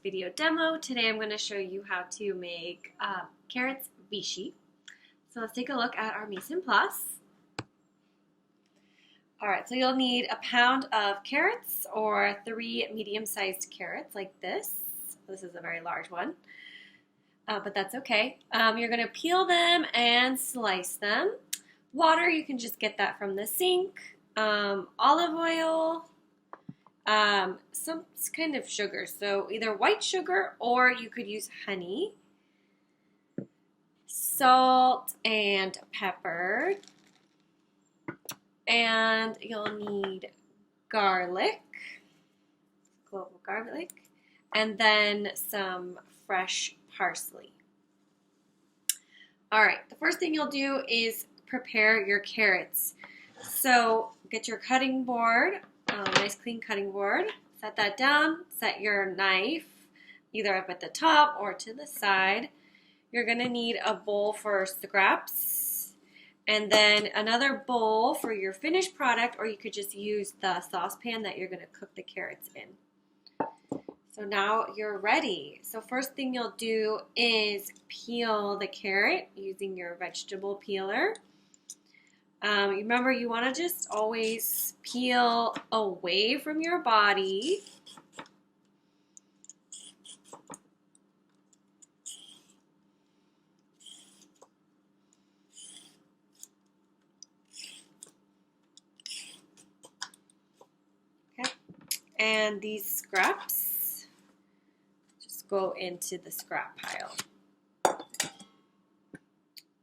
video demo. Today I'm going to show you how to make carrots Vichy. So let's take a look at our mise en place. Alright, so you'll need a pound of carrots or 3 medium-sized carrots like this. This is a very large one, but that's okay. You're going to peel them and slice them. Water, you can just get that from the sink. Olive oil, some kind of sugar, so either white sugar or you could use honey, salt and pepper, and you'll need garlic, clove of garlic, and then some fresh parsley. Alright, the first thing you'll do is prepare your carrots. So get your cutting board, nice clean cutting board, set that down, set your knife either up at the top or to the side. You're going to need a bowl for scraps and then another bowl for your finished product, or you could just use the saucepan that you're going to cook the carrots in. So now you're ready. So first thing you'll do is peel the carrot using your vegetable peeler. Remember, you want to just always peel away from your body. Okay. And these scraps just go into the scrap pile.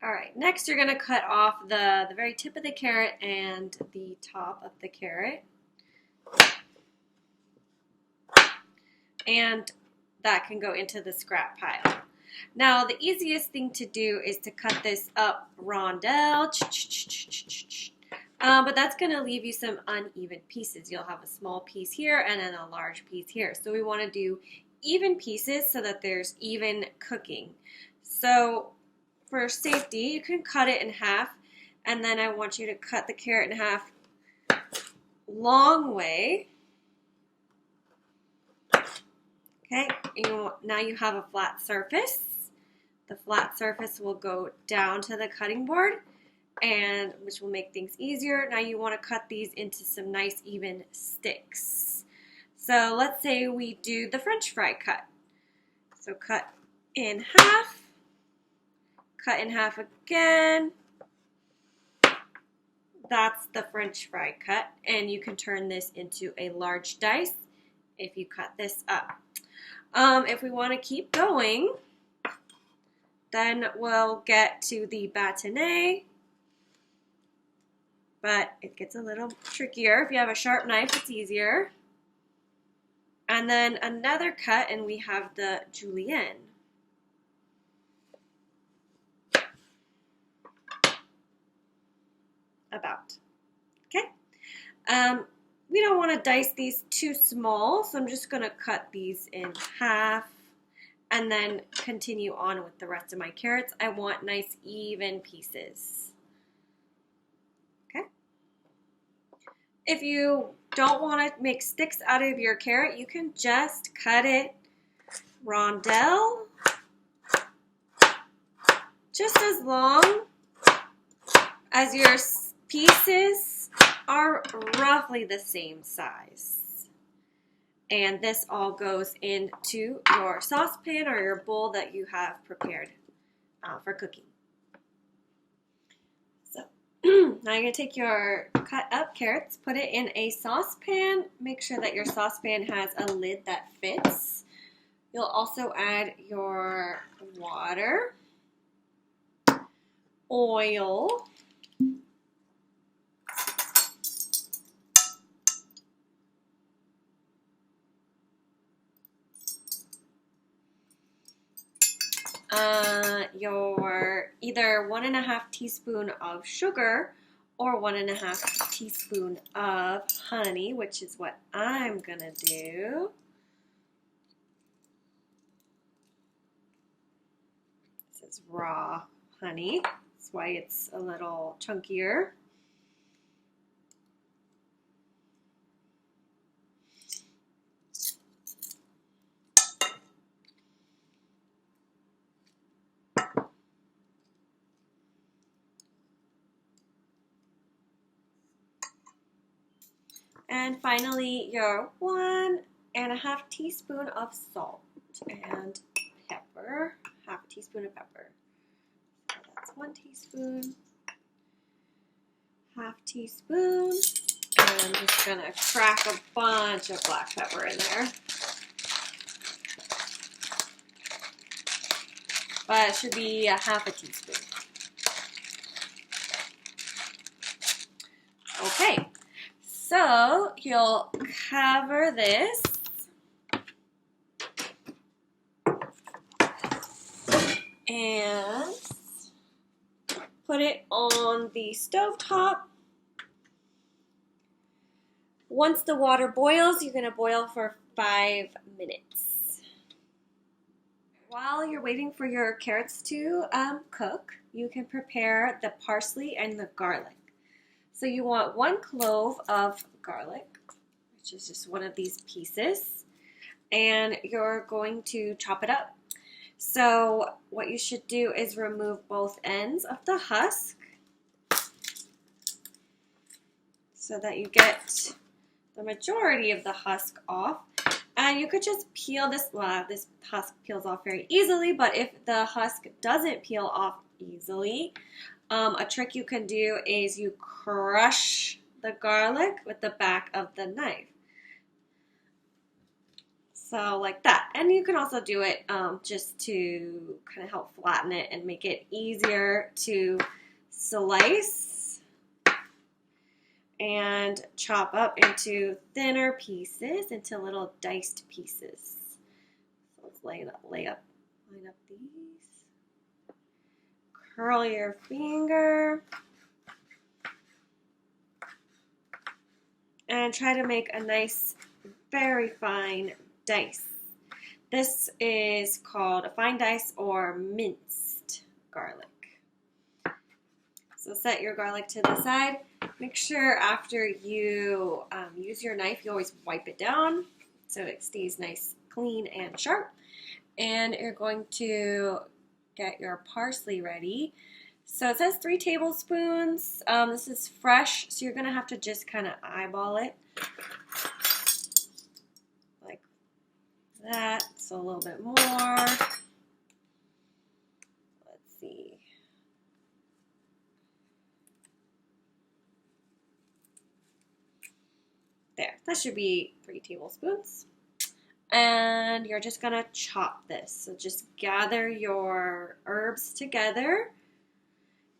Alright, next you're going to cut off the very tip of the carrot and the top of the carrot. And that can go into the scrap pile. Now the easiest thing to do is to cut this up rondelle. But that's going to leave you some uneven pieces. You'll have a small piece here and then a large piece here. So we want to do even pieces so that there's even cooking. So for safety, you can cut it in half, and then I want you to cut the carrot in half long way. Okay, now you have a flat surface. The flat surface will go down to the cutting board, and which will make things easier. Now you want to cut these into some nice even sticks. So let's say we do the French fry cut. So cut in half. Cut in half again. That's the French fry cut, and you can turn this into a large dice if you cut this up. If we want to keep going, then we'll get to the bâtonnet, but it gets a little trickier. If you have a sharp knife, it's easier. And then another cut, and we have the julienne. About. Okay. We don't want to dice these too small, so I'm just going to cut these in half and then continue on with the rest of my carrots. I want nice even pieces. Okay. If you don't want to make sticks out of your carrot, you can just cut it rondelle, just as long as your pieces are roughly the same size. And this all goes into your saucepan or your bowl that you have prepared for cooking. So now you're going to take your cut up carrots, put it in a saucepan. Make sure that your saucepan has a lid that fits. You'll also add your water, oil, your either 1.5 teaspoon of sugar or 1.5 teaspoon of honey, which is what I'm gonna do. This is raw honey, that's why it's a little chunkier. And finally, your 1.5 teaspoon of salt and pepper, half a teaspoon of pepper. So that's 1 teaspoon, half teaspoon, and I'm just gonna crack a bunch of black pepper in there. But it should be a half a teaspoon. Okay, so you'll cover this and put it on the stove top. Once the water boils, you're going to boil for 5 minutes. While you're waiting for your carrots to cook, you can prepare the parsley and the garlic. So you want 1 clove of garlic, which is just one of these pieces, and you're going to chop it up. So what you should do is remove both ends of the husk so that you get the majority of the husk off. And you could just peel this, this husk peels off very easily, but if the husk doesn't peel off easily, a trick you can do is you crush the garlic with the back of the knife. So like that. And you can also do it just to kind of help flatten it and make it easier to slice and chop up into thinner pieces, into little diced pieces. So let's line up these. Curl your finger and try to make a nice, very fine dice. This is called a fine dice or minced garlic. So set your garlic to the side. Make sure after you use your knife, you always wipe it down so it stays nice, clean, and sharp. And you're going to get your parsley ready. So it says 3 tablespoons. This is fresh, so you're going to have to just kind of eyeball it like that. So a little bit more. Let's see. There, that should be 3 tablespoons. And you're just gonna chop this. So just gather your herbs together,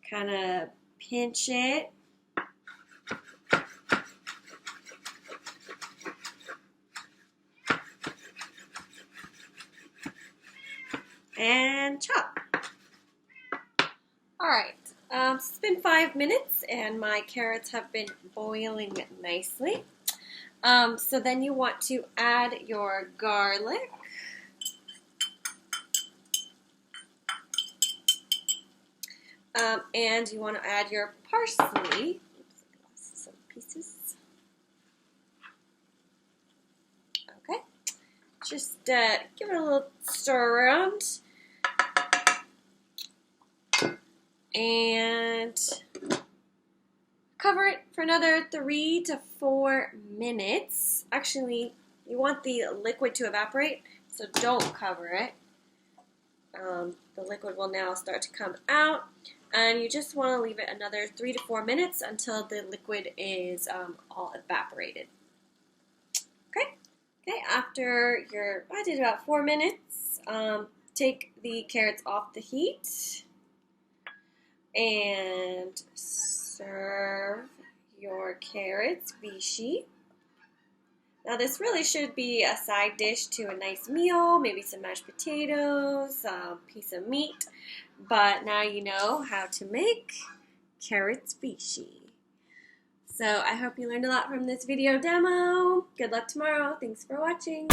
kind of pinch it. And chop. All right, it's been 5 minutes and my carrots have been boiling nicely. So then you want to add your garlic. And you want to add your parsley. Oops, I lost some pieces. Okay. Just give it a little stir around. And cover it for another 3 to 4 minutes. Actually, you want the liquid to evaporate, so don't cover it. The liquid will now start to come out, and you just want to leave it another 3 to 4 minutes until the liquid is all evaporated. Okay, after I did about 4 minutes, take the carrots off the heat and serve your carrots Vichy. Now this really should be a side dish to a nice meal, maybe some mashed potatoes, a piece of meat, but now you know how to make carrots Vichy. So I hope you learned a lot from this video demo. Good luck tomorrow. Thanks for watching.